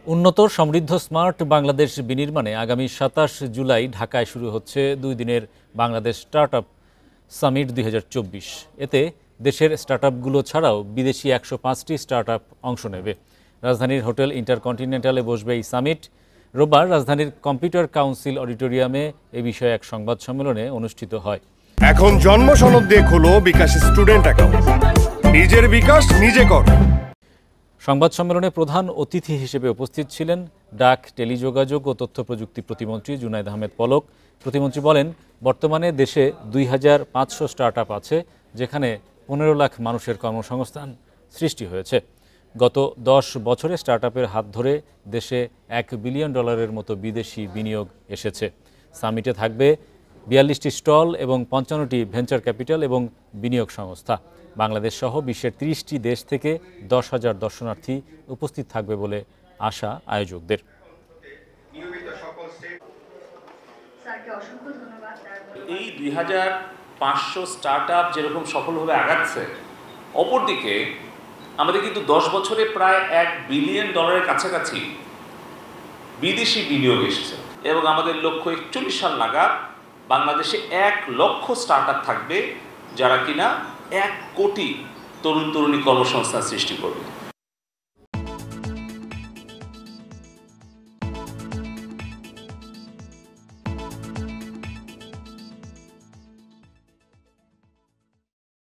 উন্নত সমৃদ্ধ স্মার্ট বাংলাদেশ বিনির্মাণে আগামী ২৭ জুলাই ঢাকায় শুরু হচ্ছে ২ দিনের বাংলাদেশ স্টার্টআপ সামিট ২০২৪। এতে দেশের স্টার্টআপগুলো ছাড়াও বিদেশি ১০৫টি স্টার্টআপ অংশ নেবে। রাজধানীর হোটেল ইন্টারকন্টিনেন্টালে বসবে এই সামিট। রোববার রাজধানীর কম্পিউটার কাউন্সিল অডিটোরিয়ামে এ বিষয়ে এক সংবাদ সম্মেলনে অনুষ্ঠিত হয়। এখন জন্ম সনদ দিয়ে খোলো বিকাশ স্টুডেন্ট অ্যাকাউন্ট, নিজের বিকাশ নিজে কর। সংবাদ সম্মেলনে প্রধান অতিথি হিসেবে উপস্থিত ছিলেন ডাক, টেলিযোগাযোগ ও তথ্য প্রযুক্তি প্রতিমন্ত্রী জুনায়েদ আহমেদ পলক। প্রতিমন্ত্রী বলেন, বর্তমানে দেশে ২৫০০ স্টার্টআপ আছে, যেখানে ১৫ লাখ মানুষের কর্মসংস্থান সৃষ্টি হয়েছে। গত ১০ বছরে স্টার্টআপের হাত ধরে দেশে $১ বিলিয়ন মতো বিদেশি বিনিয়োগ এসেছে। সামিটে থাকবে ৪২টি স্টল এবং ৫৫টি ভেঞ্চার ক্যাপিটাল এবং বিনিয়োগ সংস্থা। বাংলাদেশ সহ বিশ্বের ৩০টি দেশ থেকে ১০,০০০ দর্শনার্থী উপস্থিত থাকবে বলে আশা আয়োজকদের। এই ২৫০০ স্টার্টআপ যেরকম সফলভাবে আগাচ্ছে, অপরদিকে আমাদের কিন্তু ১০ বছরে প্রায় $১ বিলিয়ন কাছাকাছি বিদেশি বিনিয়োগ এসেছে এবং আমাদের লক্ষ্য ৪১ সাল নাগাদ বাংলাদেশে ১ লক্ষ স্টার্টআপ থাকবে, যারা কিনা ১ কোটি তরুণ তরুণী কর্মসংস্থান সৃষ্টি করবে।